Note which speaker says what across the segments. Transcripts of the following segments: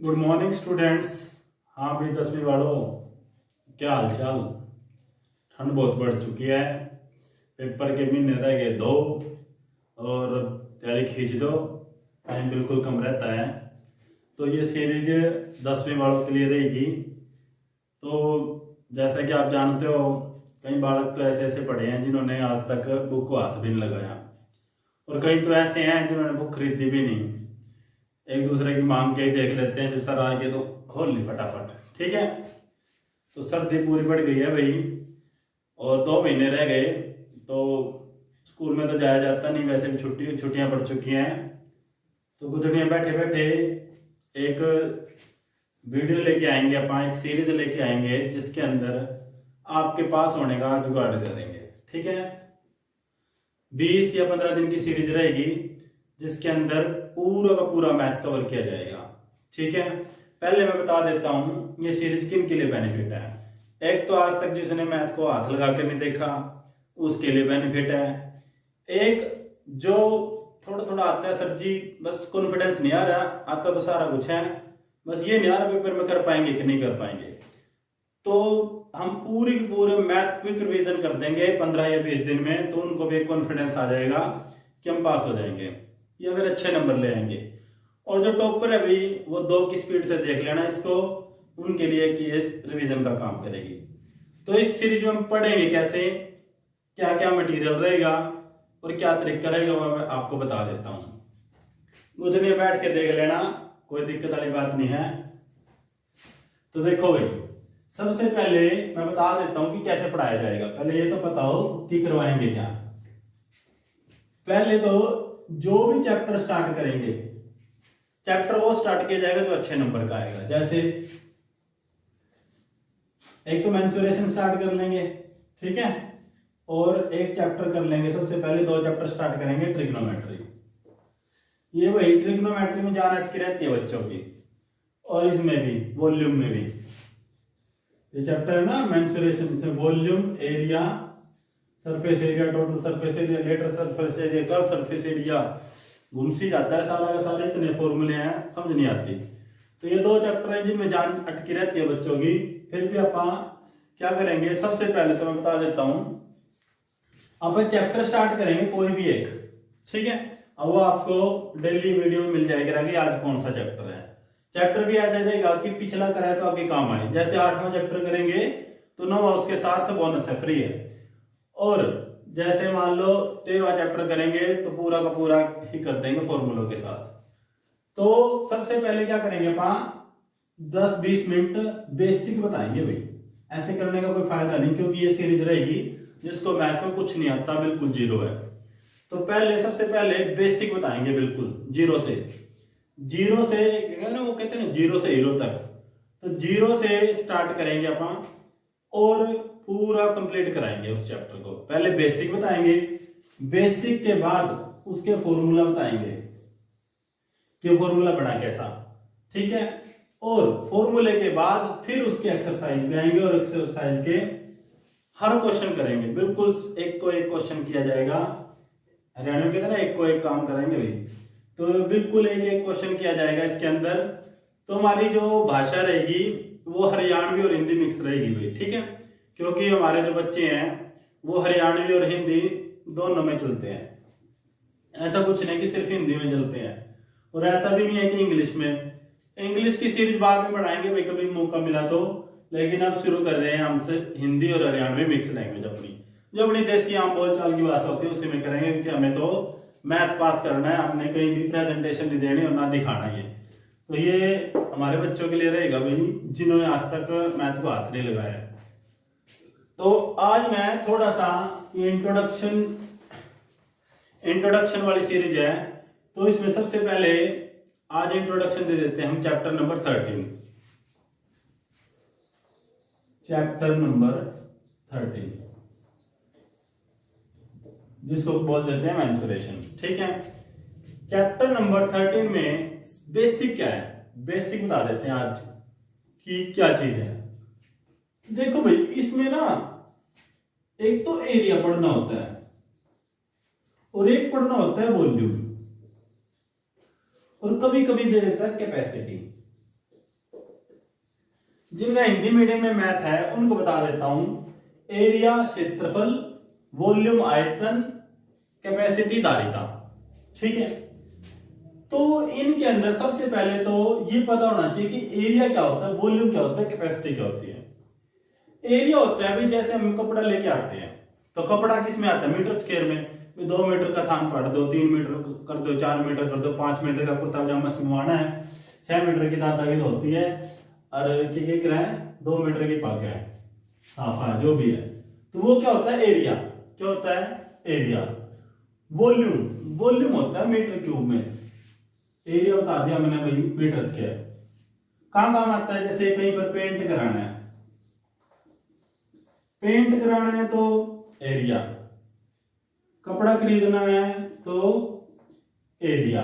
Speaker 1: Good morning students. हाँ भाई 10वीं वालों, क्या हाल चाल। ठंड बहुत बढ़ चुकी है, पेपर के महीने रह गए 2 और तैयारी खींच दो, टाइम बिल्कुल कम रहता है। तो ये सीरीज 10वीं वालों के लिए रहेगी। तो जैसा कि आप जानते हो, कई बालक तो ऐसे ऐसे पढ़े हैं जिन्होंने आज तक बुक को हाथ भी नहीं लगाया, और कई तो ऐसे हैं जिन्होंने बुक खरीदी भी नहीं, एक दूसरे की मांग के ही देख लेते हैं, जो सर आगे तो खोल ली फटाफट। ठीक है, तो सर्दी पूरी पड़ गई है भाई और 2 महीने रह गए। तो स्कूल में तो जाया जाता नहीं, वैसे भी छुट्टियां पड़ चुकी हैं। तो गुदड़ियाँ बैठे बैठे एक वीडियो लेके आएंगे, अपन एक सीरीज लेके आएंगे जिसके अंदर आपके पास होने का जुगाड़ करेंगे। ठीक है, 20 या 15 दिन की सीरीज रहेगी जिसके अंदर पूरा का पूरा मैथ कवर किया जाएगा। ठीक है, पहले मैं बता देता हूँ ये सीरीज किन के लिए बेनिफिट है। एक तो आज तक जिसने मैथ को हाथ लगा कर नहीं देखा उसके लिए बेनिफिट है। एक जो थोड़ा थोड़ा आता है सर जी, बस कॉन्फिडेंस नहीं आ रहा, आता तो सारा कुछ है, बस ये नहीं आ रहा पेपर में कर पाएंगे कि नहीं कर पाएंगे, तो हम पूरी की पूरे मैथ क्विक रिवीजन कर देंगे 15 या 20 दिन में। तो उनको भी एक कॉन्फिडेंस आ जाएगा कि हम पास हो जाएंगे या फिर अच्छे नंबर ले आएंगे। और जो टॉपर है भाई वो 2 की स्पीड से देख लेना इसको, उनके लिए कि ये रिवीजन का काम करेगी। तो इस सीरीज में हम पढ़ेंगे कैसे, क्या क्या मटेरियल रहेगा और क्या तरीका रहेगा, वो मैं आपको बता देता हूँ। उधर में बैठ के देख लेना, कोई दिक्कत वाली बात नहीं है। तो देखो भाई, सबसे पहले मैं बता देता हूं कि कैसे पढ़ाया जाएगा। पहले ये तो पता हो कि करवाएंगे क्या। पहले तो जो भी चैप्टर स्टार्ट करेंगे, चैप्टर वो स्टार्ट किया जाएगा जो अच्छे नंबर का आएगा। जैसे एक तो मेंसुरेशन स्टार्ट कर लेंगे, ठीक है, और एक चैप्टर कर लेंगे। सबसे पहले 2 चैप्टर स्टार्ट करेंगे ट्रिग्नोमेट्री। ये वही ट्रिग्नोमेट्री में जान अटकी रहती है बच्चों की, और इसमें भी वॉल्यूम में भी ये चैप्टर है ना मेंसुरेशन, इसमें volume, area, surface area, total surface area, lateral surface area, curve surface area, घुमसी जाता है साला का साला, इतने फॉर्मूले हैं समझ नहीं आती। तो ये 2 चैप्टर हैं जिनमें जान अटकी रहती है बच्चों की। फिर भी अपन क्या करेंगे, सबसे पहले तो मैं बता देता हूं, अपन चैप्टर स्टार्ट करेंगे कोई भी एक, ठीक है। अब वो आपको डेली वीडियो में मिल जाएगा कि आज कौन सा चैप्टर है। चैप्टर भी ऐसे रहेगा कि पिछला कराए तो आगे काम आए। जैसे 8वां चैप्टर करेंगे तो 9वां उसके साथ बोनस है, फ्री है। और जैसे मान लो 13वां चैप्टर करेंगे तो पूरा का पूरा ही कर देंगे फॉर्मूलों के साथ। तो सबसे पहले क्या करेंगे अपन, 10-20 मिनट बेसिक बताएंगे भाई। ऐसे करने का कोई फायदा नहीं, क्योंकि ये सीरीज रहेगी जिसको मैथ में कुछ नहीं आता, बिल्कुल जीरो है। तो पहले सबसे पहले बेसिक बताएंगे, बिल्कुल जीरो से वो कहते हैं ना जीरो से हीरो तक। तो जीरो से स्टार्ट करेंगे अपन और पूरा कंप्लीट कराएंगे उस चैप्टर को। पहले बेसिक बताएंगे, बेसिक के बाद उसके फॉर्मूला बताएंगे कि फॉर्मूला बना कैसा, ठीक है। और फॉर्मूले के बाद फिर उसके एक्सरसाइज में आएंगे और एक्सरसाइज के हर क्वेश्चन करेंगे, बिल्कुल एक को एक क्वेश्चन किया जाएगा। हरियाणा में कहते हैं ना एक को एक काम कराएंगे भाई, तो बिल्कुल एक एक क्वेश्चन किया जाएगा इसके अंदर। तो हमारी जो भाषा रहेगी वो हरियाणवी और हिंदी मिक्स रहेगी भाई, ठीक है, क्योंकि हमारे जो बच्चे हैं वो हरियाणवी और हिंदी दोनों में चलते हैं। ऐसा कुछ नहीं कि सिर्फ हिंदी में चलते हैं, और ऐसा भी नहीं है कि इंग्लिश में। इंग्लिश की सीरीज बाद में पढ़ाएंगे भाई कभी मौका मिला तो, लेकिन अब शुरू कर रहे हैं हमसे हिंदी और हरियाणवी मिक्स लैंग्वेज, अपनी जो अपनी देसी आम बोलचाल की भाषा होती है उसी में करेंगे, क्योंकि हमें तो मैथ पास करना है, हमने कहीं भी प्रेजेंटेशन नहीं देनी और ना दिखाना है। तो ये हमारे बच्चों के लिए रहेगा भाई जिन्होंने आज तक मैथ को हाथ नहीं लगाया है। तो आज मैं थोड़ा सा इंट्रोडक्शन वाली सीरीज है, तो इसमें सबसे पहले आज इंट्रोडक्शन दे देते हैं हम चैप्टर नंबर 13। चैप्टर नंबर 13 जिसको बोल देते हैं मेंसुरेशन, ठीक है। चैप्टर नंबर 13 में बेसिक क्या है, बेसिक बता देते हैं आज कि क्या चीज है। देखो भाई, इसमें ना एक तो एरिया पढ़ना होता है और एक पढ़ना होता है वॉल्यूम, और कभी कभी दे देता है कैपेसिटी। जिनका हिंदी मीडियम में मैथ है उनको बता देता हूं। एरिया क्षेत्रफल, वॉल्यूम आयतन, कैपेसिटी धारिता। ठीक है, तो इनके अंदर सबसे पहले तो ये पता होना चाहिए कि एरिया क्या होता है, वॉल्यूम क्या होता है, कैपेसिटी क्या होती है। एरिया होता है भाई जैसे हम कपड़ा लेके आते हैं तो कपड़ा किस में आता है, मीटर स्क्वायर में। 2 मीटर का थान पाट दो, 3 मीटर कर दो, 4 मीटर कर दो, 5 मीटर का कुर्ता पजामा सिलवाना है, 6 मीटर की दादागिरी होती है, और क्या कह रहे हैं 2 मीटर की पाक है, साफा जो भी है। तो वो क्या होता है, एरिया। क्या होता है, एरिया। वॉल्यूम, वॉल्यूम होता है मीटर क्यूब में। एरिया बता दिया मैंने भाई, मीटर स्क्वायर। कहां काम आता है, जैसे कहीं पर पेंट कराना है, पेंट कराना है तो एरिया, कपड़ा खरीदना है तो एरिया।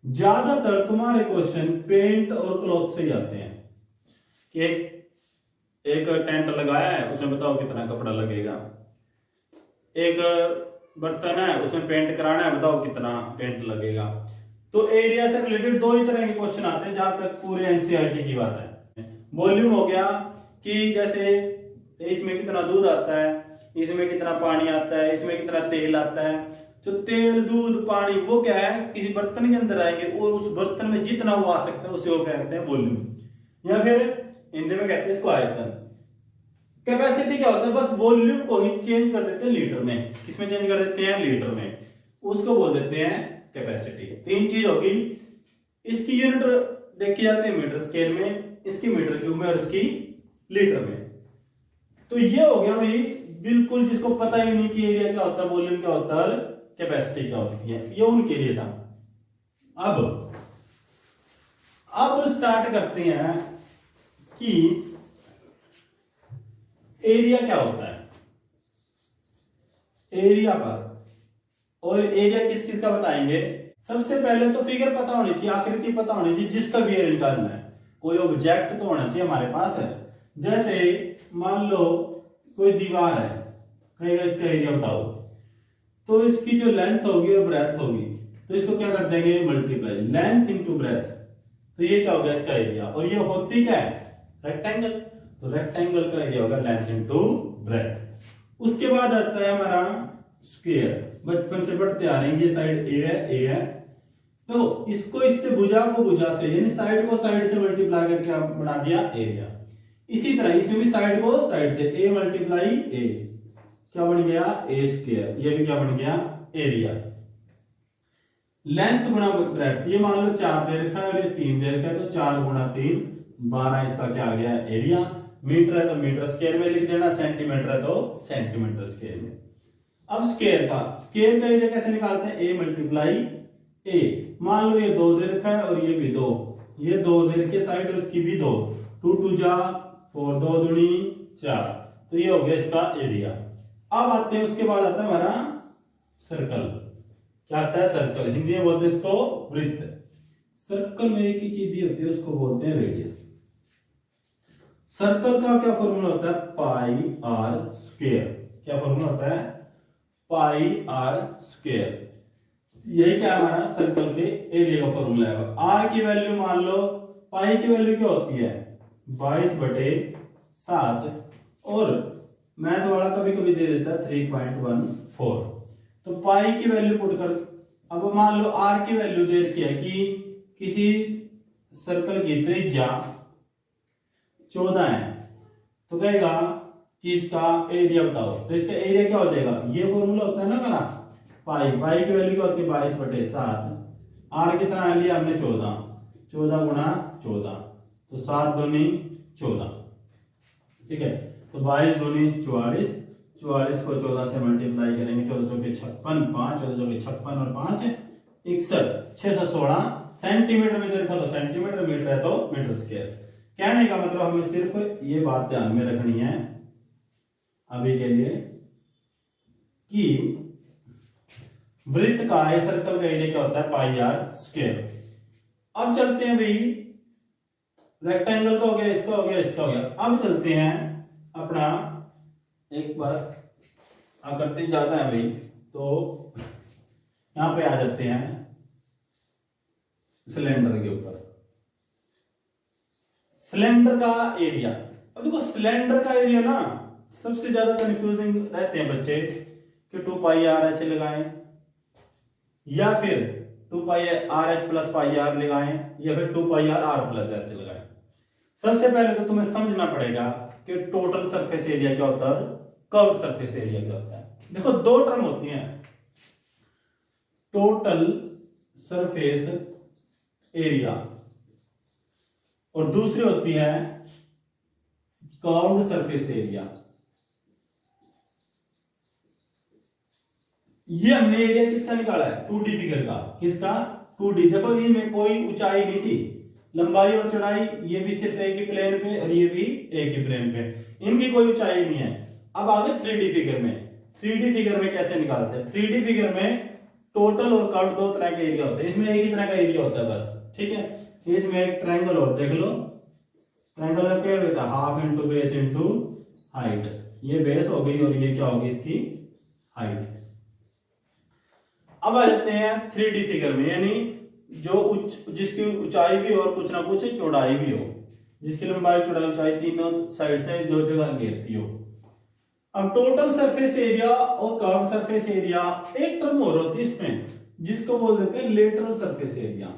Speaker 1: ज्यादातर तुम्हारे क्वेश्चन पेंट और क्लॉथ से ही आते हैं कि एक टेंट लगाया है उसमें बताओ कितना कपड़ा लगेगा, एक बर्तन है उसमें पेंट कराना है बताओ कितना पेंट लगेगा। तो एरिया से रिलेटेड 2 ही तरह के क्वेश्चन आते हैं जहां तक पूरे एनसीईआरटी की बात है। वॉल्यूम हो गया कि जैसे इसमें कितना दूध आता है, इसमें कितना पानी आता है, इसमें कितना तेल आता है। तो तेल, दूध, पानी वो क्या है, किसी बर्तन के अंदर आएंगे और उस बर्तन में जितना वो आ सकता है उसे वो कहते हैं वॉल्यूम, या फिर हिंदी में कहते हैं इसको आयतन। कैपेसिटी क्या होता है, बस वॉल्यूम को ही चेंज कर देते हैं लीटर में। किसमें चेंज कर देते हैं, लीटर में, उसको बोल देते हैं कैपेसिटी। 3 चीज होगी, इसकी यूनिट देखी जाती है मीटर स्क्वायर में, इसकी मीटर क्यूब में और उसकी लीटर में। तो ये हो गया भाई बिल्कुल जिसको पता ही नहीं कि एरिया क्या होता है, वॉल्यूम क्या होता है, कैपेसिटी क्या होती है, ये उनके लिए था। अब स्टार्ट करते हैं कि एरिया क्या होता है। एरिया पर, और एरिया किस किस का बताएंगे। सबसे पहले तो फिगर पता होनी चाहिए, आकृति पता होनी चाहिए जिसका भी एरिया निकालना है। कोई ऑब्जेक्ट तो होना चाहिए हमारे पास है। जैसे मान लो कोई दीवार है, कहेगा इसका एरिया बताओ, तो इसकी जो लेंथ होगी और ब्रेथ होगी, तो इसको क्या कर देंगे, मल्टीप्लाई लेंथ इनटू ब्रेथ। तो ये क्या होगा इसका एरिया, और ये होती क्या है, रेक्टेंगल। तो रेक्टेंगल का एरिया होगा लेंथ इनटू ब्रेथ। उसके बाद आता है हमारा स्क्वायर। बचपन से पढ़ते आ रहे हैं, ये साइड ए है, तो इसको इससे भुजा को भुजा से, यानी साइड को साइड से मल्टीप्लाई करके आप बना दिया एरिया। इसी तरह इसमें भी साइड को साइड से ए मल्टीप्लाई ए, क्या बन गया, ए स्क्वायर। ये भी क्या बन गया, एरिया। लेंथ गुणा ब्रेथ, ये मान लो 4 दे रखा है और ये 3 दे रखा है, तो 4 गुणा 3 12, इसका क्या आ गया, एरिया। मीटर है तो मीटर स्क्वायर में लिख देना, सेंटीमीटर है तो सेंटीमीटर स्क्वायर में। अब स्क्वायर का एरिया कैसे निकालते हैं, ए मल्टीप्लाई ए। मान लो ये 2 दे रखा है और ये भी 2, ये 2 दे रखी है साइड और उसकी भी 2, 2 2 जा 4, 2 दूनी 4, तो ये हो गया इसका एरिया। अब आते हैं, उसके बाद आता है हमारा सर्कल। क्या आता है, सर्कल। हिंदी में बोलते हैं इसको वृत्त। सर्कल में एक ही चीज दी होती है, उसको बोलते हैं रेडियस। सर्कल का क्या फॉर्मूला होता है, पाई आर स्क्वायर। क्या फॉर्मूला होता है, पाई आर स्क्वायर। यही क्या हमारा सर्कल के एरिया का फॉर्मूला है। आर की वैल्यू मान लो, पाई की वैल्यू क्या होती है 22/7, और मैथ वाला कभी कभी दे देता है 3.14। तो पाई की वैल्यू पुट कर, अब मान लो आर की वैल्यू दे रखी है कि किसी सर्कल की त्रिज्या 14 है, तो कहेगा कि इसका एरिया बताओ। तो इसका एरिया क्या हो जाएगा, ये फॉर्मूला होता है ना हमारा, पाई की वैल्यू क्या होती है 22/7। आर कितना लिया हमने 14, 14 गुणा 14, तो 7 दूनी 14, ठीक है। तो 22 दूनी 44, 44 को 14 से मल्टीप्लाई करेंगे, 14 चौके 56, 5 14 चौके 56 और 5 61, 616 सेंटीमीटर में देखा तो सेंटीमीटर, मीटर है तो मीटर स्क्वायर। कहने का मतलब हमें सिर्फ ये बात ध्यान में रखनी है अभी के लिए कि वृत्त का या सर्कल का एरिया क्या होता है, पाई आर स्क्वायर। अब चलते हैं भाई, रेक्टेंगल का हो गया, इसका हो गया, इसका हो गया। अब चलते हैं अपना, एक बार आकृति ज्यादा है भाई तो यहां पे आ जाते हैं सिलेंडर के ऊपर। सिलेंडर का एरिया। अब देखो सिलेंडर का एरिया ना सबसे ज्यादा कंफ्यूजिंग रहते हैं बच्चे कि 2πr/h लगाएं या फिर 2πr/h प्लस πr लगाएं या फिर 2πr/r+h लगाएं। सबसे पहले तो तुम्हें समझना पड़ेगा कि टोटल सरफेस एरिया क्या होता है, कर्व सरफेस एरिया क्या होता है। देखो दो टर्म होती हैं, टोटल सरफेस एरिया और दूसरी होती है कर्व्ड सरफेस एरिया। ये हमने एरिया किसका निकाला है, 2D फिगर का। किसका, 2D। देखो इसमें कोई ऊंचाई नहीं थी, लंबाई और चौड़ाई ये भी सिर्फ एक ही प्लेन पे और ये भी एक ही प्लेन पे, इनकी कोई ऊंचाई नहीं है। अब आगे 3D फिगर में। 3D फिगर में कैसे निकालते हैं, 3D फिगर में टोटल और कर्व दो तरह के एरिया होते हैं, इसमें एक ही तरह का एरिया होता है बस, ठीक है। इसमें एक ट्रायंगल और देख लो, ट्रायंगल का क्या होता है, half into base into height. ये बेस हो गई और ये क्या होगी इसकी हाइट। अब आ जाते हैं 3D फिगर में, यानी जो जिसकी ऊंचाई भी और कुछ ना कुछ चौड़ाई भी हो, जिसकी लंबाई चौड़ाई ऊंचाई तीनों साइड से जो जगह घेरती हो। अब टोटल सरफेस एरिया और कर्व सरफेस एरिया, एक टर्म और होती है इसमें जिसको बोल देते हैं lateral surface area.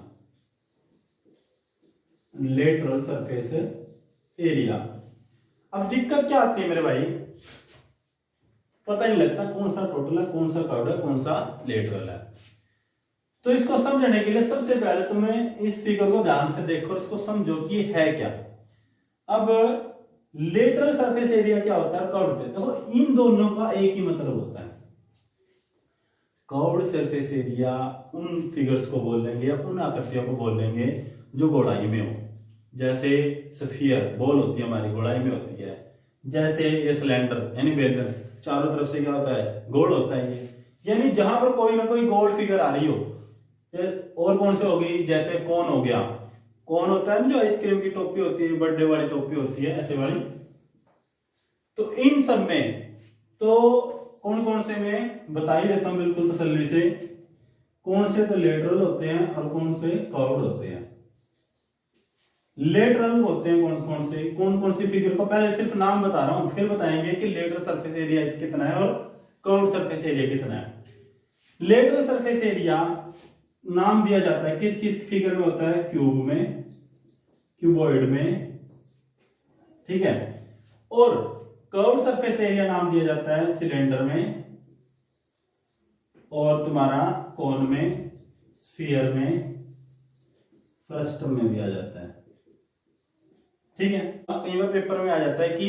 Speaker 1: Lateral surface area. अब दिक्कत क्या आती है मेरे भाई, पता नहीं लगता कौन सा टोटल है, कौन सा कर्व है, कौन सा लेटरल है। तो इसको समझने के लिए सबसे पहले तुम्हें इस फिगर को ध्यान से देखो और इसको समझो कि है क्या। अब लेटरल सरफेस एरिया क्या होता है, कर्व। देखो इन दोनों का एक ही मतलब होता है। कर्व्ड सरफेस एरिया उन फिगर्स को बोल लेंगे या उन आकृतियों को बोल लेंगे जो गोलाई में हो। जैसे स्फीयर बॉल होती है हमारी, गोलाई में होती है। जैसे ये सिलेंडर यानी बेलन, चारों तरफ से क्या होता है, गोल होता है ये। यानी जहां पर कोई ना कोई गोल फिगर आ रही हो। और कौन से होगी, जैसे कोन हो गया, कोन होता है जो आइसक्रीम की टोपी होती है, बर्थडे वाली टोपी होती है ऐसे वाली। तो इन सब में तो कौन कौन से में बता ही देता हूं बिल्कुल तसल्ली से, कौन से तो लेटरल होते हैं और कौन से कर्व्ड होते हैं। लेटरल होते हैं कौन कौन सी फिगर को पहले सिर्फ नाम बता रहा हूं, फिर बताएंगे कि लेटरल सरफेस एरिया कितना है और कर्व्ड सरफेस एरिया कितना है। लेटरल सरफेस एरिया नाम दिया जाता है किस किस फिगर में होता है, क्यूब में, क्यूबॉइड में, ठीक है। और कर्व्ड सरफेस एरिया नाम दिया जाता है सिलेंडर में और तुम्हारा कोन में, स्फीयर में, फ्रस्टम में भी आ जाता है, ठीक है। कई बार पेपर में आ जाता है कि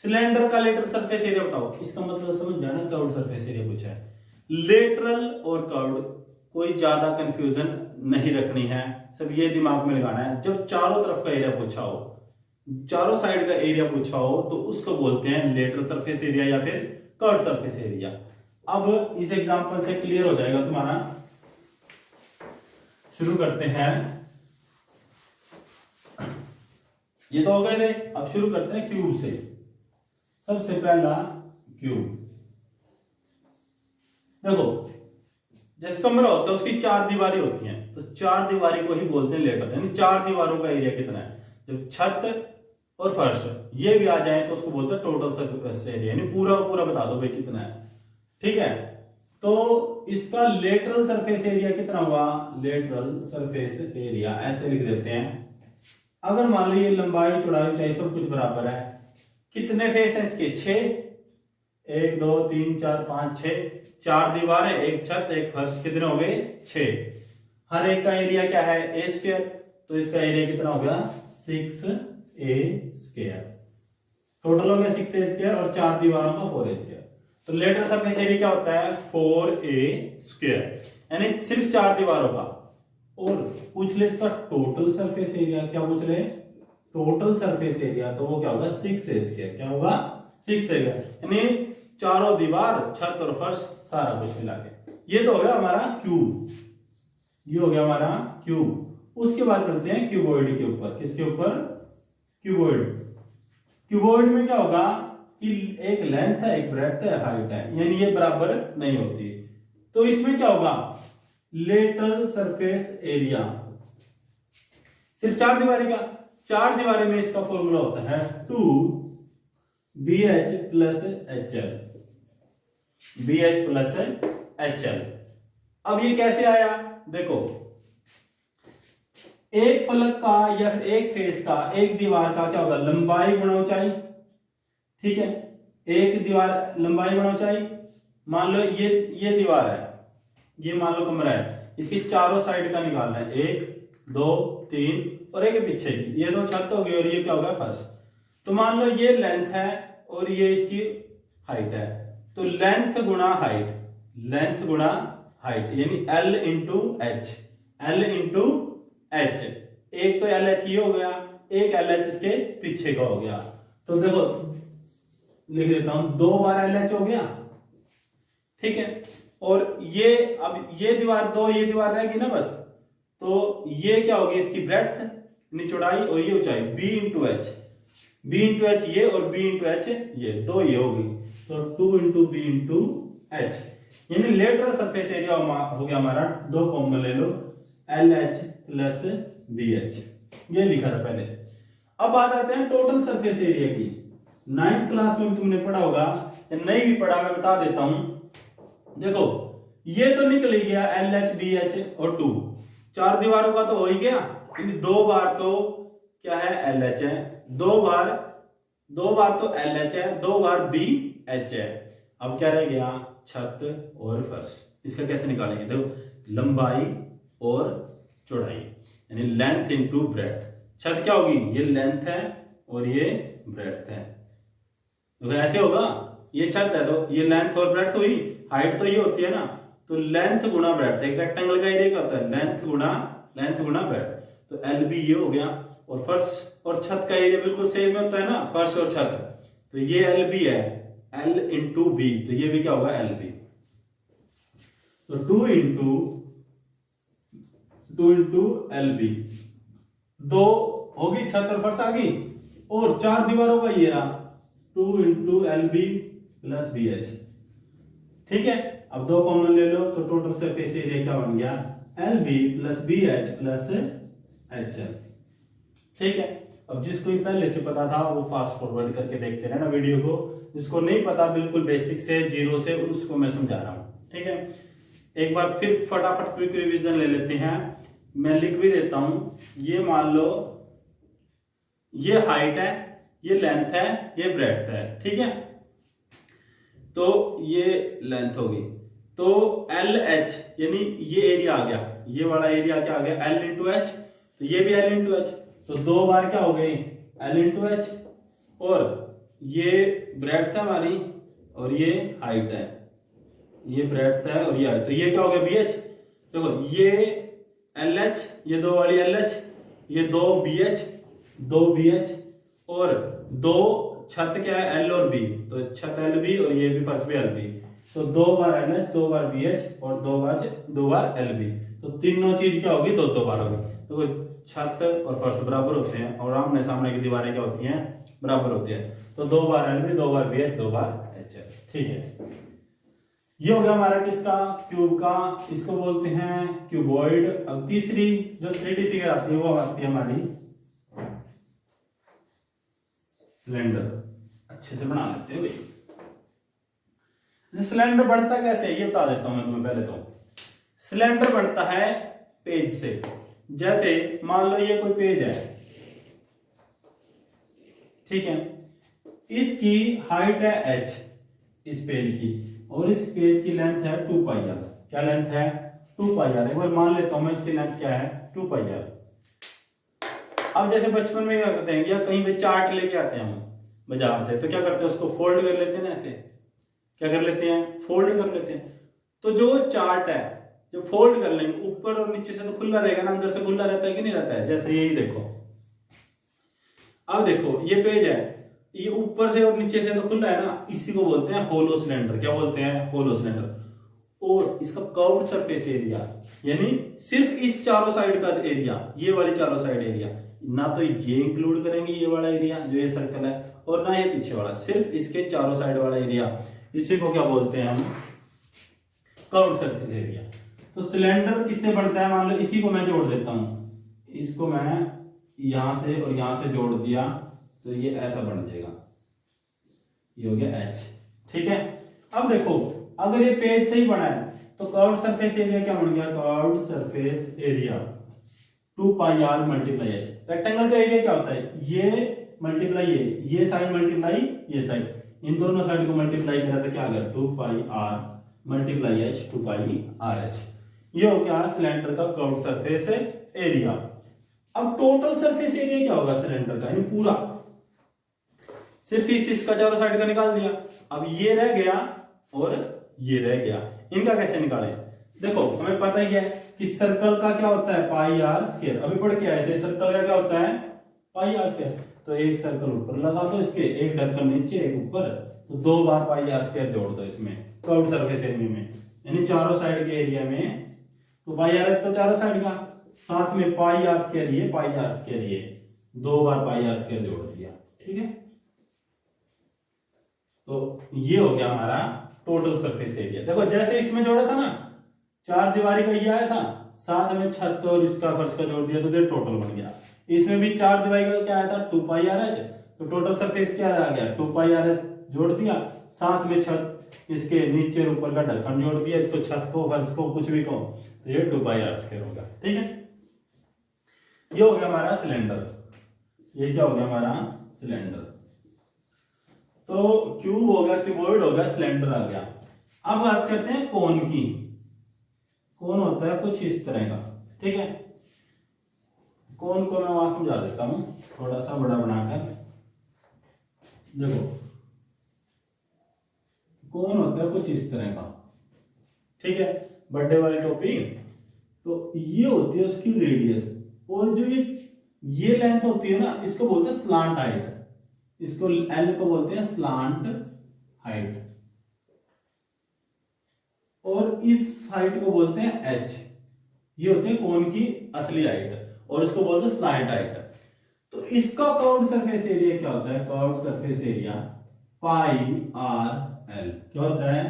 Speaker 1: सिलेंडर का लेटरल सरफेस एरिया बताओ, इसका मतलब समझ जाना कर्व्ड सरफेस एरिया पूछा है। लेटरल और कर्व्ड कोई ज्यादा कंफ्यूजन नहीं रखनी है, सब ये दिमाग में लगाना है। जब चारों तरफ का एरिया पूछा हो, चारों साइड का एरिया पूछा हो, तो उसको बोलते हैं लेटरल सरफेस एरिया या फिर कर्व्ड सरफेस एरिया। अब इस एग्जांपल से क्लियर हो जाएगा तुम्हारा। शुरू करते हैं, ये तो हो गए थे। अब शुरू करते हैं क्यूब से। सबसे पहला क्यूब, देखो जैसे कमरा होता है उसकी चार दीवारें होती हैं, तो चार दीवारी को ही बोलते हैं लेटर, यानी चार दीवारों का एरिया कितना है। जब छत और फर्श ये भी आ जाए तो उसको बोलते हैं टोटल सरफेस एरिया, यानी पूरा का पूरा बता दो भाई कितना है, ठीक है। तो इसका लेटरल सरफेस एरिया कितना हुआ, लेटरल सरफेस एरिया ऐसे लिख देते हैं। अगर मान लो ये लंबाई चौड़ाई ऊंचाई सब कुछ बराबर है, कितने फेस है इसके, 6, 1 2 3 4 5 6, चार दीवारें, एक छत, एक फर्श, कितने हो गए 6। हर एक का एरिया क्या है, ए स्क्वायर, तो इसका एरिया कितना हो गया 6a स्क्वायर। टोटल हो गया 6a स्क्वायर और चार दीवारों का 4a स्क्वायर। तो लेटरल सरफेस एरिया क्या होता है 4a स्क्वायर, यानी सिर्फ चार दीवारों का। और पूछ ले इसका टोटल सरफेस एरिया, क्या पूछ ले, टोटल सरफेस एरिया, तो वो क्या होगा 6a स्क्वायर, क्या होगा 6a, यानी चारों दीवार, छत और फर्श सारा कुछ मिला के। ये तो हो गया हमारा क्यूब, ये हो गया हमारा क्यूब। उसके बाद चलते हैं क्यूबॉइड के ऊपर। किसके ऊपर, क्यूबॉइड। क्यूबॉइड में क्या होगा कि एक लेंथ है, एक ब्रेड्थ है, हाइट है, यानी ये बराबर नहीं होती। तो इसमें क्या होगा, लेटरल सरफेस एरिया सिर्फ चार दीवारी का, चार दीवारी में इसका फॉर्मूला होता है 2BH plus HL, BH plus HL। अब ये कैसे आया देखो, एक फलक का या फिर एक फेस का, एक दीवार का क्या होगा, लंबाई गुणा ऊंचाई। ठीक है, एक दीवार लंबाई गुणा ऊंचाई। मान लो ये दीवार है, ये मान लो कमरा है, इसकी चारों साइड का निकालना है, 1 2 3 और एक पीछे की, ये दो छत होगी और ये क्या होगा फर्श। तो मान लो ये लेंथ है और ये इसकी हाइट है, तो लेंथ गुणा हाइट, लेंथ गुणा हाइट यानी L into H, L into H. एक तो LH ये हो गया, एक LH इसके पीछे का हो गया। तो देखो लिख देता हूं, 2 बार LH हो गया। ठीक है, और ये अब ये दीवार 2, ये दीवार रहेगी ना बस, तो ये क्या होगी इसकी ब्रेड्थ यानी चौड़ाई और ये ऊंचाई B into H, B into H ये और B इंटू एच ये, दो ये होगी, तो 2 इंटू B इंटू एच यानी लेटरल सरफेस एरिया हो गया हमारा, दो कॉमन ले लो, LH प्लस BH, ये लिखा था पहले। अब बात आते हैं टोटल सरफेस एरिया की। 9th क्लास में भी तुमने पढ़ा होगा या नहीं भी पढ़ा, मैं बता देता हूं। देखो ये तो निकल ही गया LH BH और 2, चार दीवारों का तो हो ही गया, यानी 2 बार तो क्या है LH है, 2 बार तो LH है, 2 बार BH है। अब क्या रह गया, छत और फर्श। इसका कैसे निकालेंगे, देखो लंबाई और चौड़ाई यानी लेंथ इनटू ब्रेड्थ। छत क्या होगी, ये लेंथ है और ये ब्रेड्थ है, तो ऐसे होगा, ये छत है तो ये लेंथ और ब्रेड्थ हुई, हाइट तो ये होती है ना, तो लेंथ गुणा ब्रेड्थ, एक रेक्टेंगल का एरिया क्या होता है, लेंथ गुणा ब्रेड्थ, तो LB ये हो गया। और फर्श और छत का एरिया बिल्कुल सेम होता है ना, फर्श और छत, तो ये LB है, L इंटू B, तो ये भी क्या होगा LB। तो 2 इंटू LB, 2 होगी छत और फर्श आ गई, और चार दीवारों का ये रहा 2 इंटू LB प्लस BH। ठीक है, अब दो कॉमन ले लो, तो टोटल सरफेस एरिया क्या बन गया, LB plus BH plus HL। ठीक है, अब जिसको पहले से पता था वो फास्ट फॉरवर्ड करके देखते रहना वीडियो को, जिसको नहीं पता बिल्कुल बेसिक से जीरो से, उसको मैं समझा रहा हूं। ठीक है, एक बार फिर फटाफट क्विक रिवीजन ले लेते हैं, मैं लिख भी देता हूं। ये मान लो ये हाइट है, ये लेंथ है, ये ब्रेड्थ है। ठीक है, तो ये लेंथ होगी, तो LH यानी ये एरिया आ गया, ये वाला एरिया क्या आ गया L इंटू एच, तो ये भी L इंटू एच, तो 2 बार क्या हो गई L इंटू एच, और ये ब्रेड्थ है हमारी और ये हाइट है, ये ब्रेड्थ है और ये हाइट, तो ये क्या हो गया BH। देखो ये LH, ये 2 वाली LH, ये 2 BH और 2 छत क्या है L और B, तो छत LB और ये भी फर्श भी LB, तो 2 बार LH, 2 बार BH और 2 बार LB, तो तीनों चीज क्या होगी, 2 बार होगी। तो छत और फर्श बराबर होते हैं और आमने सामने की दीवारें क्या होती हैं, बराबर होती हैं, तो 2 बार LB, 2 बार BH, 2 बार HL। ठीक है, ये हो गया हमारा किसका, क्यूब का, इसको बोलते हैं क्यूबॉइड। अब तीसरी जो 3D फिगर आती है वो आती है हमारी सिलेंडर। अच्छे से बना लेते हैं भाई। सिलेंडर बढ़ता कैसे है ये बता देता हूं मैं तुम्हें। पहले तो सिलेंडर बढ़ता है पेज से, जैसे मान लो ये कोई पेज है, ठीक है, इसकी हाइट है h इस पेज की, और इस पेज की लेंथ है 2 पाई आर। क्या लेंथ है, 2 पाई आर। एक बार मान लेता हूं मैं इसकी लेंथ क्या है, 2 पाई आर। अब जैसे बचपन में क्या करते हैं, या कहीं पे चार्ट लेके आते हैं हम बाजार से, तो क्या करते हैं, उसको फोल्ड कर लेते हैं ना, ऐसे क्या कर लेते हैं, फोल्ड कर लेते हैं। तो जो चार्ट है जब फोल्ड कर लेंगे, ऊपर और नीचे से तो खुला रहेगा ना, अंदर से खुला रहता है कि नहीं रहता है। जैसे यही देखो, अब देखो ये पेज है, ये ऊपर से और नीचे से तो खुला है ना, इसी को बोलते हैं होलो सिलेंडर। क्या बोलते हैं, होलो सिलेंडर। और इसका कर्व्ड सरफेस एरिया यानी सिर्फ इस चारों साइड का एरिया, ये वाली चारों साइड एरिया, ना तो ये इंक्लूड करेंगे ये वाला एरिया जो ये सर्कल है, और ना ये पीछे वाला, सिर्फ इसके चारों साइड वाला एरिया, इसी को क्या बोलते हैं हम, कर्व्ड सरफेस एरिया। तो सिलेंडर किससे बनता है, मान लो इसी को मैं जोड़ देता हूं, इसको मैं
Speaker 2: यहां से और यहां से जोड़ दिया तो ये ऐसा बन जाएगा, ये हो गया h। ठीक है, अब देखो अगर ये पेज सही बना है तो कर्व्ड सरफेस एरिया क्या बन गया, curved surface area 2 pi r multiply h. Rectangle का एरिया क्या होता है, ये मल्टीप्लाई ये साइड मल्टीप्लाई ये साइड, इन दोनों साइड को मल्टीप्लाई करा तो क्या आ गया 2 pi r multiply h 2 pi r h. ये हो गया सिलेंडर का कर्व्ड सरफेस एरिया। अब टोटल सरफेस एरिया क्या होगा सिलेंडर का, यानी पूरा, सिर्फ इसका चारों साइड का निकाल दिया। अब ये रह गया और ये रह गया, इनका कैसे निकालें, देखो हमें पता ही है कि सर्कल का क्या होता है पाई आर स्क्वायर, अभी पढ़ के आए थे सर्कल का क्या होता है पाई आर स्क्वायर। तो एक सर्कल ऊपर लगा दो इसके, एक ढक्कन नीचे एक ऊपर, तो 2 बार पाई आर स्क्वायर जोड़ दो इसमें कर्व्ड सरफेस एरिया में, यानी चारों साइड के एरिया में। तो पाई आर तो चारों साइड का, साथ में पाई आर स्क्वायर ये पाई आर स्क्वायर ये, 2 बार पाई आर स्क्वायर जोड़ दिया। ठीक है, तो ये हो गया हमारा टोटल सरफेस एरिया। देखो जैसे इसमें जोड़ा था ना, 4 दीवारी का ये आया था, साथ में छत और इसका फर्श का जोड़ दिया तो ये टोटल बन गया। इसमें भी 4 दीवारी का क्या आया था 2 पाई आर एच, तो टोटल सरफेस क्या आ गया 2 पाई आर एच जोड़ दिया, साथ में छत इसके नीचे और ऊपर का ढक्कन जोड़ दिया, इसको छत को फर्श को कुछ भी कहो तो ये 2 पाई आर स्क्वायर होगा। ठीक है, ये हो गया हमारा सिलेंडर, ये क्या हो गया हमारा सिलेंडर। तो क्यूब हो गया, क्यूबॉइड हो गया, सिलेंडर आ गया। अब बात करते हैं कोन की। कोन होता है कुछ इस तरह का। ठीक है, कोन को मैं वहां समझा देता हूं थोड़ा सा बड़ा बनाकर। देखो कोन होता है कुछ इस तरह का, ठीक है, बर्थडे वाली टोपी। तो ये होती है उसकी रेडियस, और जो ये लेंथ होती है ना, इसको बोलते हैं स्लांट हाइट, इसको एल को बोलते हैं स्लांट हाइट, और इस हाइट को बोलते हैं एच। ये होती है कोन की असली हाइट, और इसको बोलते हैं स्लांट हाइट। तो इसका कर्व्ड सरफेस एरिया क्या होता है, curved surface area pi r L, क्या होता है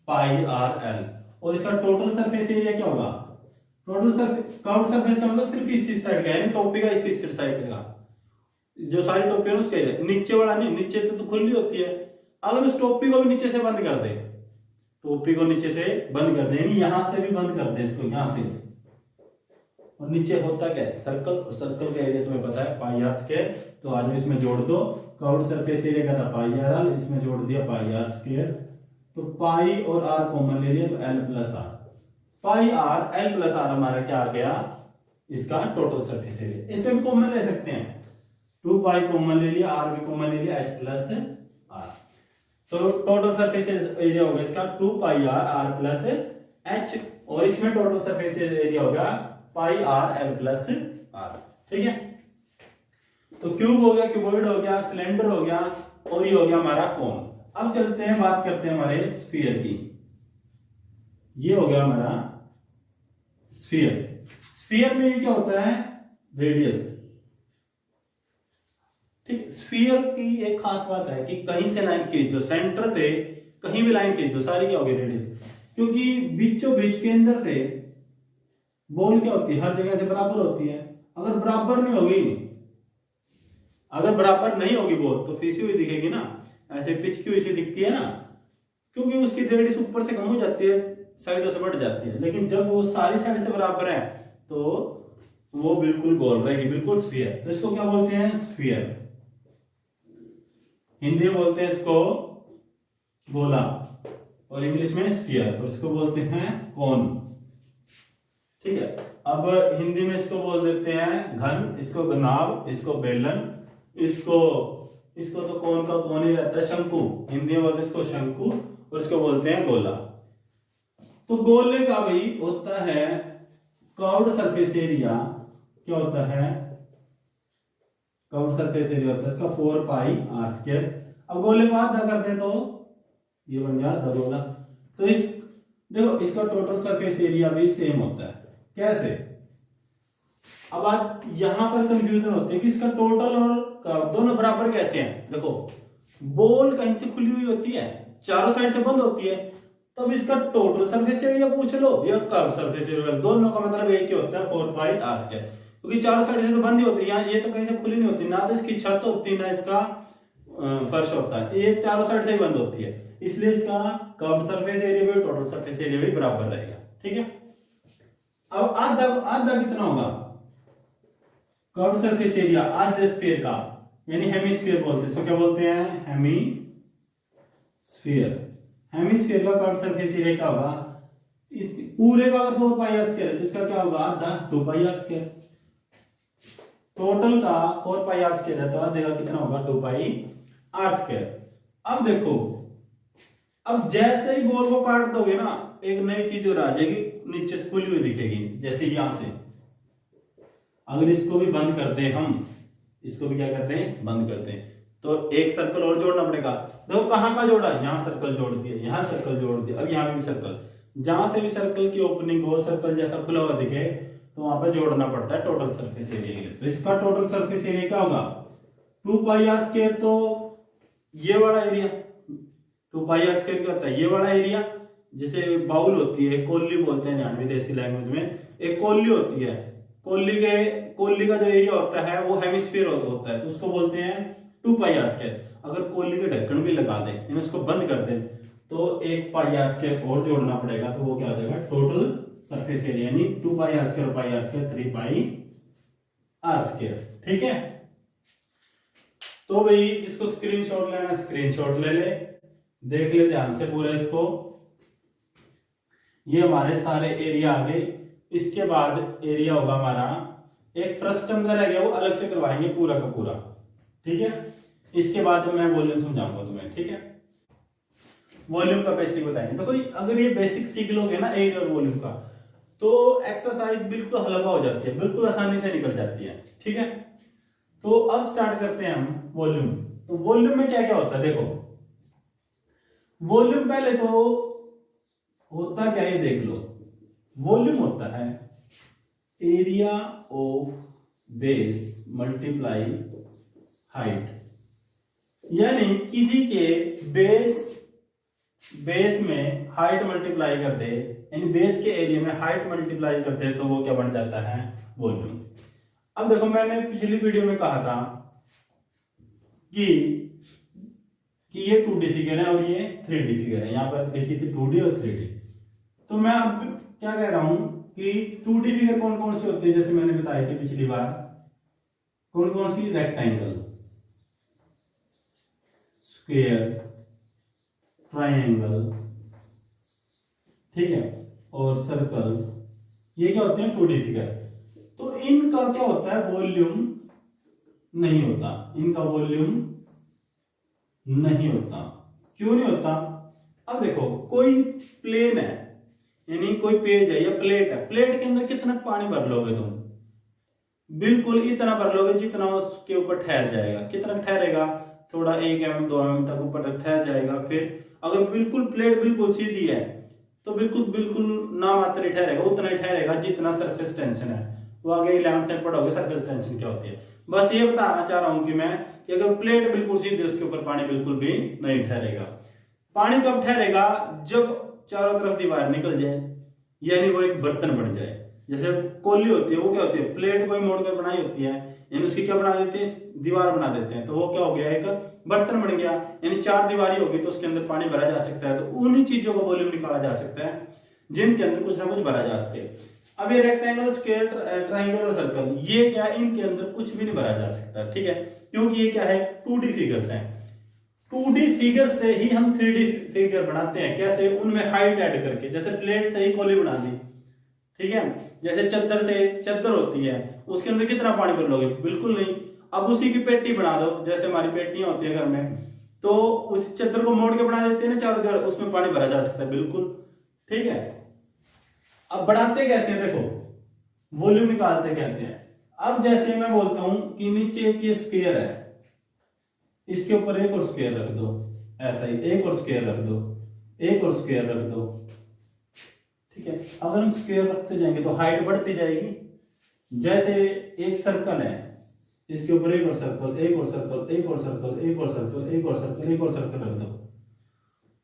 Speaker 2: पाई आर एल। और इसका टोटल सरफेस एरिया क्या होगा, टोटल सरफेस, कर्व्ड सरफेस का मतलब सिर्फ इस साइड का, यानी टोपी का इस साइड का, जो सारी टोपी है उसके नीचे वाला नहीं, नीचे तो खुली होती है। अगर उस टोपी को भी नीचे से बंद कर दे, टोपी को नीचे से बंद कर दे, यानी यहां से भी बंद कर दे इसको, यहां से, और नीचे होता क्या है सर्कल, और सर्कल का एरिया तुम्हें पता है पाई आर स्क्वायर। तो आज में इसमें जोड़ दो, कर्व्ड सरफेस एरिया का था पाई आर एल, इसमें जोड़ दिया पाई आर स्क्वायर। तो पाई और आर कॉमन ले लिया तो l plus r, pi r l plus r हमारा क्या आ गया इसका टोटल सरफेस एरिया। इसमें भी कॉमन ले सकते हैं, 2 पाई कॉमन ले लिया, आर भी कॉमन ले लिया, एच प्लस आर। तो टोटल सरफेस एरिया होगा इसका 2 पाई आर प्लस एच, और इसमें टोटल सरफेस एरिया होगा पाई आर एल प्लस आर। ठीक है, तो क्यूब हो गया, क्यूबॉइड हो गया, सिलेंडर हो गया, और ये हो गया हमारा कोन। अब चलते हैं बात करते हैं हमारे स्फीयर की। ये हो गया हमारा स्फीयर। स्फीयर में क्या होता है रेडियस। ठीक, स्फीयर की एक खास बात है कि कहीं से लाइन खींच दो, सेंटर से कहीं भी लाइन खींच दो, सारी क्या होगी रेडियस, क्योंकि बीचों बीच के अंदर से बॉल क्या होती है हर जगह से बराबर होती है। अगर बराबर नहीं होगी, अगर बराबर नहीं होगी बॉल तो फीसी हुई दिखेगी ना, ऐसे पिच की हुई सी दिखती है ना, क्योंकि उसकी रेडियस ऊपर से कम हो जाती है, साइडों से बढ़ जाती है। लेकिन जब वो सारी साइड से बराबर है तो वो बिल्कुल गोल रहेगी, बिल्कुल स्फीयर। तो इसको क्या बोलते हैं स्फीयर, हिंदी में बोलते हैं इसको गोला, और इंग्लिश में स्फीयर, और इसको बोलते हैं कोन। ठीक है, अब हिंदी में इसको बोल देते हैं घन, इसको घनाभ, इसको बेलन, इसको तो कोन का कोन ही रहता है, शंकु, हिंदी में बोलते हैं इसको शंकु, और इसको बोलते हैं गोला। तो गोले का भाई होता है कर्व्ड सरफेस एरिया, क्या होता है कर्व्ड सरफेस एरिया होता है इसका 4 पाई आर स्क्वायर। अब गोले को आधा कर दे तो ये बन गया गोला। तो इस देखो इसका टोटल सरफेस एरिया भी सेम होता है। कैसे, अब आज यहां पर कंफ्यूजन होती है कि इसका टोटल और कर्व दोनों बराबर कैसे हैं। देखो बॉल कहीं से खुली हुई होती है, चारों साइड से बंद होती है, तब इसका टोटल सरफेस एरिया पूछ लो या कर्व सरफेस एरिया, दोनों का मतलब एक ही होता है 4 पाई आर स्क्वायर। क्योंकि चारों साइड से तो बंद ही होती है, यहाँ ये तो कहीं से खुली नहीं होती, ना तो इसकी छत होती ना इसका फर्श होता है, ये चारों साइड से ही बंद होती है, इसलिए इसका कर्व्ड सरफेस एरिया भी टोटल सरफेस एरिया भी बराबर रहेगा। ठीक है, अब आधा आधा कितना होगा कर्व्ड सरफेस एरिया आधे स्फीयर का, यानी हेमिस्फीयर बोलते हैं इसको, क्या बोलते हैं हेमिस्फीयर। हेमिस्फीयर का कर्व्ड सरफेस एरिया क्या होगा, इस पूरे का अगर 4 पाई आर स्क्वायर है तो इसका क्या होगा आधा 2 पाई आर स्क्वायर, टोटल का 4 पाई आर स्क्वायर है तो आधे का कितना होगा 2 पाई आर स्क्वायर। अब देखो, अब जैसे ही गोल को काट दोगे ना एक नई चीज और आ जाएगी, नीचे से खुली हुई दिखेगी, जैसे यहां से अगर इसको भी बंद कर दे हम, इसको भी क्या करते हैं बंद करते हैं, तो एक सर्कल और जोड़ना पड़ेगा। देखो कहां का जोड़ा, यहां सर्कल जोड़ दिया, यहां सर्कल जोड़ दिया, अब यहां भी सर्कल, जहां से भी सर्कल की ओपनिंग हो सर्कल जैसा खुला हुआ दिखे तो वहां पे जोड़ना पड़ता है टोटल सरफेस एरिया के लिए। तो इसका टोटल सरफेस एरिया क्या होगा 2 पाई आर स्क्वायर, तो ये वाला एरिया 2 पाई आर स्क्वायर क्या होता है, ये वाला एरिया, जैसे बाउल होती है, कोल्ली बोलते हैं 99 देसी लैंग्वेज में, एक कोल्ली होती है, कोल्ली का जो एरिया होता है वो हेमिस्फीयर होता है, तो उसको बोलते हैं 2 पाई आर स्क्वायर। अगर कोल्ली के ढक्कन भी लगा दें, यानी उसको बंद कर दें, तो 1 पाई आर स्क्वायर और जोड़ना पड़ेगा, तो वो क्या हो जाएगा टोटल सरफेस एरिया, यानी 2 pi r square 3 pi r square. ठीक है, तो भाई जिसको स्क्रीनशॉट लेना स्क्रीनशॉट ले ले, देख ले ध्यान से पूरा इसको, ये हमारे सारे एरिया आ गए। इसके बाद एरिया होगा हमारा एक फ्रस्टम का रह गया, वो अलग से करवाएंगे पूरा का पूरा। ठीक है, इसके बाद मैं वॉल्यूम समझाऊंगा तुम्हें। ठीक है, वॉल्यूम का बेसिक बताएंगे। तो कोई अगर ये बेसिक सीख लोगे ना एरिया और वॉल्यूम का, तो एक्सरसाइज बिल्कुल हल्का हो जाती है, बिल्कुल आसानी से निकल जाती है। ठीक है, तो अब स्टार्ट करते हैं हम वॉल्यूम। तो वॉल्यूम में क्या क्या होता है, देखो वॉल्यूम पहले तो होता क्या है देख लो, वॉल्यूम होता है area of base multiply height, यानी किसी के बेस में हाइट मल्टीप्लाई कर दे, यानी बेस के एरिया में हाइट मल्टीप्लाई करते हैं तो वो क्या बन जाता है वॉल्यूम। अब देखो मैंने पिछली वीडियो में कहा था कि ये 2D फिगर है और ये 3D फिगर है, यहां पर लिखी थी 2D और 3D। तो मैं अब क्या कह रहा हूं कि 2D फिगर कौन कौन सी होती है, जैसे मैंने बताई थी पिछली बार, कौन कौन सी, रेक्टेंगल, स्क्वायर, ट्रायंगल, ठीक है, और सर्कल, ये क्या होते हैं 2D फिगर। तो इनका क्या होता है वॉल्यूम नहीं होता, इनका वॉल्यूम नहीं होता। क्यों नहीं होता, अब देखो कोई प्लेन है, यानी कोई पेज है या प्लेट है, प्लेट के अंदर कितना पानी भर लोगे तुम, बिल्कुल इतना भर लोगे जितना उसके ऊपर ठहर जाएगा। कितना ठहरेगा, थोड़ा 1 mm 2 mm तक ऊपर ठहर जाएगा। फिर अगर बिल्कुल प्लेट बिल्कुल सीधी है तो बिल्कुल बिल्कुल ना मात्र ही ठहरेगा, उतना ही ठहरेगा जितना सरफेस टेंशन है। वो आगे 11th में पढ़ोगे सरफेस टेंशन क्या होती है। बस ये बताना चाह रहा हूं कि मैं कि अगर प्लेट बिल्कुल सीधी, उसके ऊपर पानी बिल्कुल भी नहीं ठहरेगा। पानी कब ठहरेगा, जब चारों तरफ दीवार निकल जाए, यानी वो एक बर्तन बन जाए। जैसे कोली होती है, वो क्या होती है, प्लेट कोई मोड़ कर बनाई होती है, यानी उसकी क्या बना देते हैं, दीवार बना देते हैं, तो वो क्या हो गया, एक बर्तन बन गया, यानी 4 दीवारी होगी तो उसके अंदर पानी भरा जा सकता है। तो उन्हीं चीजों का वॉल्यूम निकाला जा सकता है जिनके अंदर कुछ ना कुछ भरा जा सके। अब ये रेक्टेंगल, स्क्वायर, ट्रायंगल और सर्कल, ये क्या, इनके अंदर कुछ भी नहीं भरा जा सकता। ठीक है, क्योंकि ये क्या है 2D फिगर्स हैं। 2D फिगर से ही हम 3D फिगर बनाते हैं। कैसे, उनमें हाइट ऐड करके, जैसे प्लेट से ही कोली बना दी, ठीक है, जैसे चद्दर से चद्दर होती है, उसके अंदर कितना पानी भर लोगे, बिल्कुल नहीं। अब उसी की पेटी बना दो, जैसे हमारी पेटियां होती है घर में, तो उस चद्दर को मोड़ के बना देते हैं ना चारों तरफ, उसमें पानी भरा जा सकता है बिल्कुल। ठीक है, अब बढ़ाते कैसे हैं, देखो वॉल्यूम निकालते कैसे हैं। अब जैसे मैं बोलता हूं कि नीचे एक ये स्क्वायर है, इसके ऊपर एक और स्क्वायर रख दो, ऐसा ही एक और स्क्वायर रख दो, एक और स्क्वायर रख दो। ठीक है, अगर हम स्क्वायर रखते जाएंगे तो हाइट बढ़ती जाएगी। जैसे एक सर्कल है, इसके ऊपर एक और सर्कल, एक और सर्कल, एक और सर्कल, एक और सर्कल, एक और सर्कल, एक और सर्कल रख दो।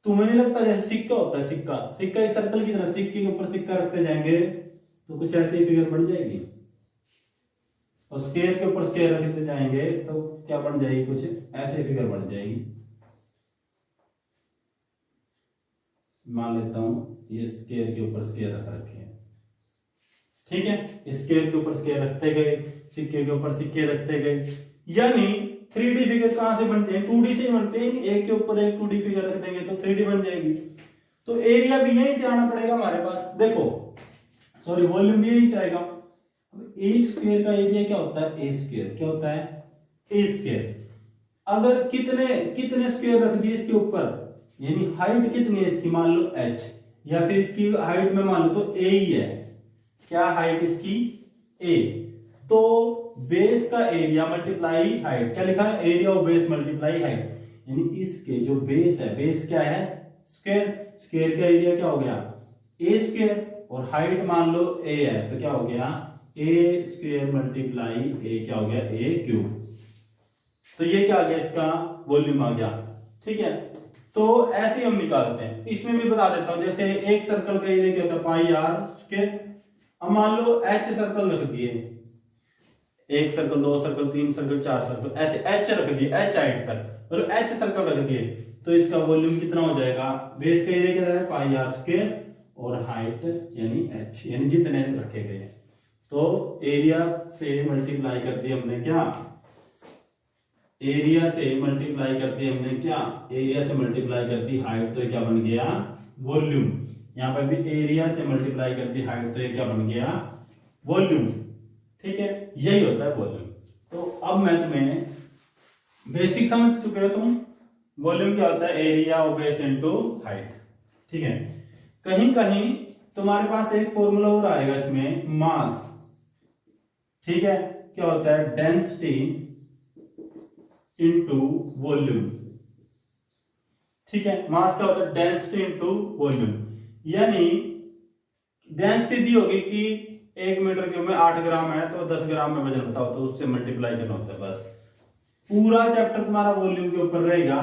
Speaker 2: तुम्हें नहीं लगता जैसे सिक्का होता है, सिक्का सिक्का एक सर्कल की तरह, सिक्के के ऊपर सिक्का रखते जाएंगे तो कुछ ऐसी फिगर बन जाएगी। और स्क्वायर के ऊपर स्क्वायर रखते जाएंगे तो क्या बन जाएगी, कुछ ऐसे फिगर बन जाएगी। मान लेता हूं ये स्क्वायर के ऊपर स्क्वायर रख रखे हैं, ठीक है, स्क्वायर के ऊपर स्क्वायर रखते गए, सिक्के के ऊपर सिक्के रखते गए, यानी 3D फिगर कहां से बनते हैं, 2D से ही बनते हैं। एक के ऊपर एक 2D फिगर रख देंगे तो 3D बन जाएगी। तो एरिया भी यहीं से आना पड़ेगा हमारे पास, देखो सॉरी वॉल्यूम भी यहीं से आएगा। अब एक स्क्वायर का एरिया क्या होता है, ए स्क्वायर, क्या होता है, ए स्क्वायर। अगर कितने कितने स्क्वायर रख दिए इसके ऊपर, यानी हाइट कितनी है इसकी, मान लो h, या फिर इसकी हाइट में मान लो तो a ही है, क्या हाइट इसकी a, तो बेस का एरिया मल्टीप्लाई हाइट, क्या लिखा है, area of base multiply height, यानी इसके जो बेस है, बेस क्या है स्क्वायर, स्क्वायर का एरिया क्या हो गया ए स्क्वायर, और हाइट मान लो a है तो क्या हो गया ए स्क्वायर मल्टीप्लाई ए, क्या हो गया ए क्यूब। तो ये क्या आ गया, इसका वॉल्यूम आ गया, ठीक है। तो ऐसे ही हम निकालते हैं, इसमें भी बता देता हूं, जैसे एक सर्कल का एरिया क्या होता है पाई आर स्क्वायर। अब मान लो एच सर्कल रख दिए, एक सर्कल, दो सर्कल, तीन सर्कल, चार सर्कल, ऐसे एच रख दिए, एच हाइट तक, और एच सर्कल रख दिए, तो इसका वॉल्यूम कितना हो जाएगा, बेस का एरिया क्या है पाई आर स्क्वायर, और हाइट यानी एच, यानी जितने रखे गए हैं। तो एरिया से मल्टीप्लाई कर दिया हमने, क्या एरिया से मल्टीप्लाई कर दिया हमने, क्या एरिया से मल्टीप्लाई कर दी हाइट, तो ये क्या बन गया वॉल्यूम। यहां पर भी एरिया से मल्टीप्लाई कर दी हाइट, तो ये क्या बन गया वॉल्यूम, ठीक है, यही होता है वॉल्यूम। तो अब मैं तुम्हें बेसिक समझ चुके हो तुम, वॉल्यूम क्या होता है, area of base into height, ठीक है। कहीं कहीं तुम्हारे पास एक फॉर्मूला और आएगा इसमें, मास, ठीक है, क्या होता है डेंसिटी इनटू वॉल्यूम, ठीक है। मास क्या होता है डेंसिटी इनटू वॉल्यूम, यानी डेंसिटी दी होगी कि 1 मीटर क्यूब में 8 ग्राम है तो 10 ग्राम में वजन बताओ, तो उससे मल्टीप्लाई करना होता है बस। पूरा चैप्टर तुम्हारा वॉल्यूम के ऊपर रहेगा,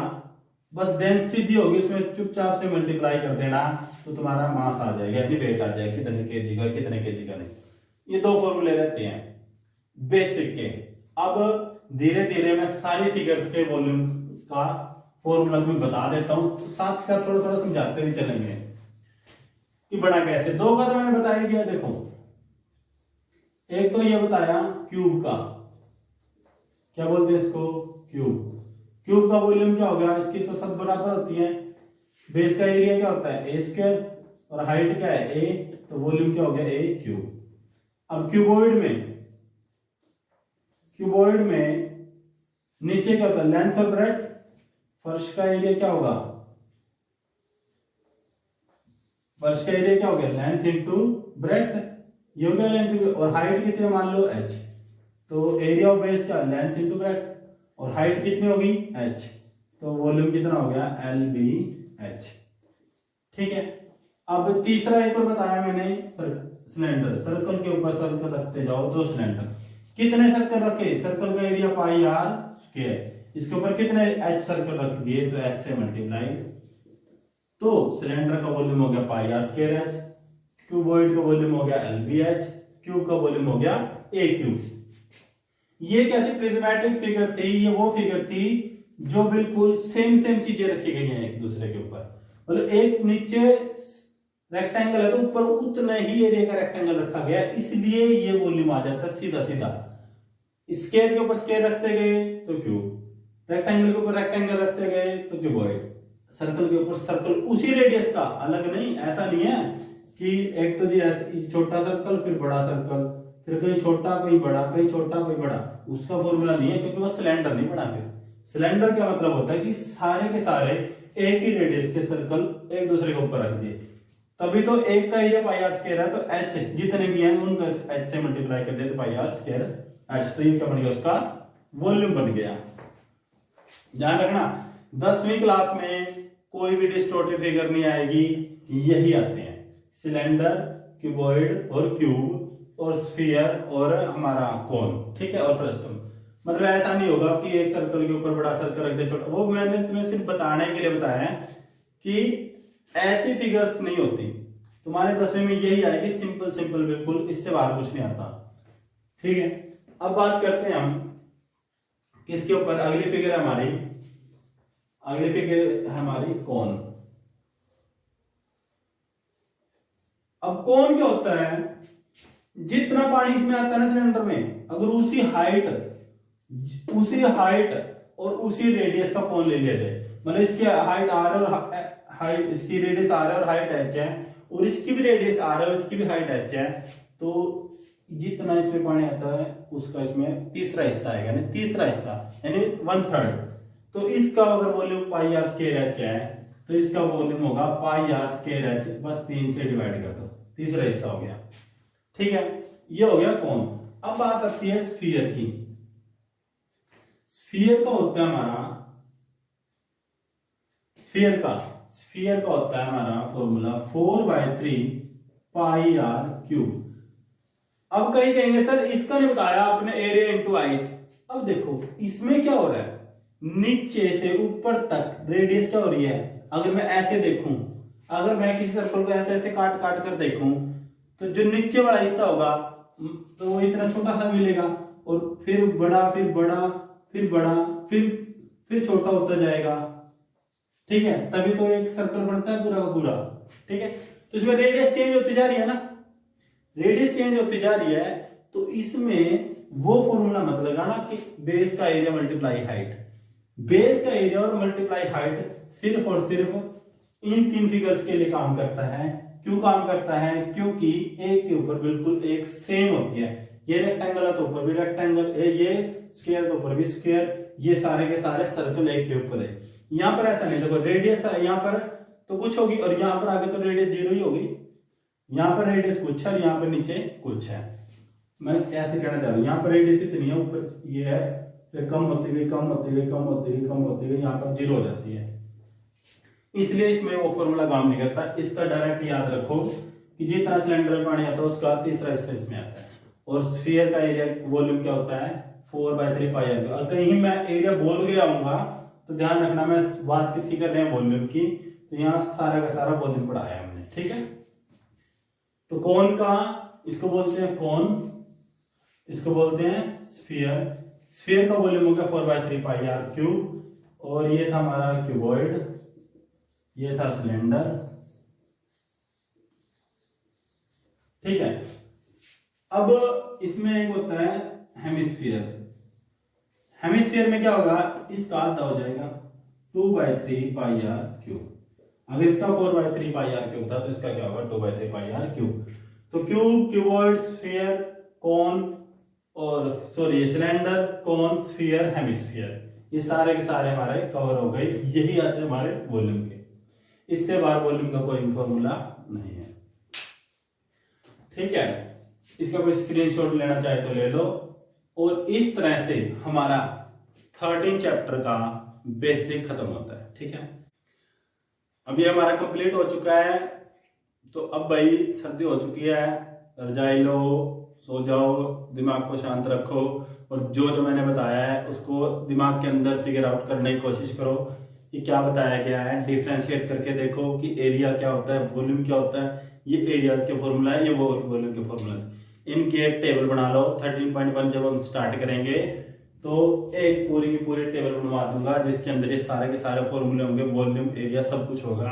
Speaker 2: बस डेंसिटी दी होगी उसमें चुपचाप से मल्टीप्लाई कर देना, तो तुम्हारा मास आ जाएगा, यानी वेट आ जाएगा, कितने केजी का कितने केजी का नहीं। ये दो फॉर्मूले रहते हैं बेसिक के। अब धीरे धीरे मैं सारी फिगर्स के वॉल्यूम का फॉर्मूला तुम्हें बता देता हूं, तो साथ साथ थोड़ा थोड़ा समझाते हुए चलेंगे कि बना कैसे। दो का तो मैंने बता ही दिया, देखो एक तो ये बताया क्यूब का, क्या बोलते हैं इसको क्यूब, क्यूब का वॉल्यूम क्या हो गया, इसकी तो सब बराबर होती है, बेस का एरिया क्या होता है ए स्क्वायर, और हाइट क्या है ए, तो वॉल्यूम क्या हो गया ए क्यूब। अब क्यूबॉइड में नीचे क्या होता है लेंथ और ब्रेड्थ, फर्श का एरिया क्या होगा, फर्श का एरिया क्या हो गया लेंथ इनटू ब्रेड्थ, ये हो गया लेंथ, और हाइट कितनी मान लो h, तो एरिया ऑफ बेस क्या लेंथ इनटू ब्रेड्थ, और हाइट कितनी होगी h, तो वॉल्यूम कितना हो गया LBH, ठीक है। अब तीसरा एक और बताया मैंने, सिलेंडर, सर्कल के ऊपर सर्कल रखते जाओ, दो सिलेंडर, कितने सर्कल रखे, सर्कल का एरिया पाई आर स्क्वायर, इसके ऊपर कितने h सर्कल रख दिए, तो h से मल्टीप्लाई, तो सिलेंडर का वॉल्यूम हो गया पाई आर स्क्वायर h, क्यूबॉइड का वॉल्यूम हो गया LBH, क्यूब का वॉल्यूम हो गया a क्यूब। ये क्या थी, प्रिज्मेटिक फिगर थी, ये वो फिगर थी जो बिल्कुल सेम चीजें रखी गई हैं एक दूसरे के ऊपर, मतलब एक नीचे रेक्टेंगल है तो ऊपर उतना ही एरिया का रेक्टेंगल रखा गया, इसलिए ये वॉल्यूम आ जाता है सीधा सीधा। स्क्वायर के ऊपर स्क्वायर रखते गए तो क्यूब, रेक्टेंगल के ऊपर रेक्टेंगल रखते गए तो क्यूबॉइड, सर्कल के ऊपर सर्कल उसी रेडियस का, अलग नहीं, ऐसा नहीं है कि एक तो जी ऐसे छोटा सर्कल फिर बड़ा सर्कल, फिर कहीं छोटा कहीं बड़ा, कहीं छोटा कहीं बड़ा, उसका फॉर्मूला नहीं है, क्योंकि वो सिलेंडर नहीं बना। फिर सिलेंडर क्या मतलब होता है कि सारे के सारे एक ही रेडियस के सर्कल एक दूसरे के ऊपर रख दिए, तभी तो एक का एरिया पाई आर स्क्वायर है, तो h जितने भी हैं उनका h से मल्टीप्लाई कर दे तो पाई आर स्क्वायर h, तो ये क्या बन गया उसका वॉल्यूम बन गया। ध्यान रखना 10वीं क्लास में कोई भी डिस्टॉर्टेड फिगर नहीं आएगी, यही आते हैं सिलेंडर, क्यूबॉइड और क्यूब और स्फीयर और हमारा कोन, ठीक है, और फ्रस्टम। मतलब ऐसा नहीं होगा कि एक सर्कल के ऊपर बड़ा सर्कल रख दे छोटा, वो मैंने तुम्हें सिर्फ बताने के लिए बताया है कि ऐसी फिगर्स नहीं होती। तुम्हारे 10वीं में यही आएगी सिंपल बिल्कुल, इससे बाहर कुछ नहीं आता, ठीक है। अब बात करते हैं हम किसके ऊपर। अगली फिगर है हमारी कोन। अब कोन क्या होता है, जितना पानी इसमें आता है ना सिलेंडर में, अगर उसी हाइट और उसी रेडियस का कोन ले लिया जाए, मतलब इसकी हाइट आर और हाइट, इसकी रेडियस आर है और हाइट एच है, और इसकी भी रेडियस आर है और इसकी भी हाइट एच है, तो जितना इसमें पानी आता है उसका इसमें तीसरा हिस्सा आएगा, यानी तीसरा हिस्सा यानी 1/3। तो इसका अगर volume pi r square h है तो इसका वॉल्यूम होगा पाई आर स्क्वायर एच, बस 3 से डिवाइड कर दो, तीसरा हिस्सा हो गया। ठीक है, ये हो गया कोन। अब बात आती है स्फीयर की। स्फीयर का होता है हमारा फॉर्मूला 4/3 पाई आर क्यूब। अब कहीं कहेंगे सर इसका नहीं बताया आपने एरिया इंटू हाइट। अब देखो इसमें क्या हो रहा है, नीचे से ऊपर तक रेडियस क्या हो रही है। अगर मैं ऐसे देखूं, अगर मैं किसी सर्कल को ऐसे ऐसे काट काट कर देखूं, तो जो नीचे वाला हिस्सा होगा तो वो इतना छोटा सा मिलेगा, और फिर बड़ा, फिर बड़ा, फिर बड़ा, फिर छोटा होता जाएगा। ठीक है, तभी तो एक सर्कल बनता है पूरा का पूरा। ठीक है, तो इसमें रेडियस चेंज होती जा रही है ना, रेडियस चेंज होती जा रही है, तो इसमें वो फॉर्मूला मत लगाना कि बेस का एरिया मल्टीप्लाई हाइट। बेस का एरिया और मल्टीप्लाई हाइट सिर्फ और सिर्फ इन 3 फिगर्स के लिए काम करता है। क्यों काम करता है, क्योंकि एक के ऊपर बिल्कुल एक सेम होती है। ये रेक्टेंगल है तो ऊपर भी रेक्टेंगल, ये स्क्वायर तो ऊपर भी स्क्वायर, ये सारे के सारे सर्कल एक के ऊपर है। यहां पर ऐसा नहीं, देखो रेडियस है यहाँ पर तो कुछ होगी, और यहाँ पर आगे तो रेडियस 0 ही होगी। यहाँ पर रेडियस कुछ है और यहाँ पर नीचे कुछ है। मैं ऐसे कहना चाह रहा हूँ, यहाँ पर रेडियस इतनी है, ऊपर ये है, फिर कम होती गई, यहाँ पर 0 हो जाती है। इसलिए इसमें वो फॉर्मूला काम नहीं करता। इसका डायरेक्ट याद रखो कि जितना सिलेंडर में पानी आता है उसका तीसरा हिस्सा इसमें आता है। और स्फीयर का एरिया वॉल्यूम क्या होता है, 4/3 पाई आर। और कहीं मैं एरिया बोल गया हूँगा तो ध्यान रखना, मैं बात किसकी कर रहे हैं, वॉल्यूम की। तो यहाँ सारा का सारा वॉल्यूम पढ़ाया हमने। ठीक है, तो कोन का इसको बोलते हैं कोन, इसको बोलते हैं स्फीयर। स्फीयर का वॉल्यूम हो गया 4/3 पाई आर क्यूब। और ये था हमारा क्यूबॉइड, ये था सिलेंडर। ठीक है, अब इसमें एक होता है हेमिस्फीयर। हेमिस्फीयर में क्या होगा, इसका आधा हो जाएगा 2/3 पाई आर क्यूब। अगर इसका 4/3 पाई आर क्यूब था तो इसका क्या होगा, 2/3 पाई आर क्यूब। तो क्यूब, क्यूबॉइड, स्फीयर, कोन, और सॉरी सिलेंडर, कोन, स्फीयर, हेमिस्फीयर, ये सारे के सारे हमारे कवर हो गए। यही आते हैं हमारे वॉल्यूम के। इससे बाहर वॉल्यूम का कोई फॉर्मूला नहीं है। ठीक है, इसका कोई स्क्रीनशॉट लेना चाहे तो ले लो। और इस तरह से हमारा 13 चैप्टर का बेसिक खत्म होता है। ठीक है, अभी हमारा कंप्लीट हो चुका है। तो अब भाई सर्दी हो चुकी है, रजाई लो, सो जाओ, दिमाग को शांत रखो, और जो जो मैंने बताया है उसको दिमाग के अंदर फिगर आउट करने की कोशिश करो कि क्या बताया गया है। डिफरेंशिएट करके देखो कि एरिया क्या होता है, वॉल्यूम क्या होता है। ये एरियाज के फॉर्मूला है, ये वॉल्यूम के फॉर्मूला है। इनकी एक टेबल बना लो। 13.1 जब हम स्टार्ट करेंगे तो एक पूरी की पूरी टेबल बनवा दूंगा जिसके अंदर ये सारे के सारे फॉर्मूले होंगे, वॉल्यूम, एरिया, सब कुछ होगा।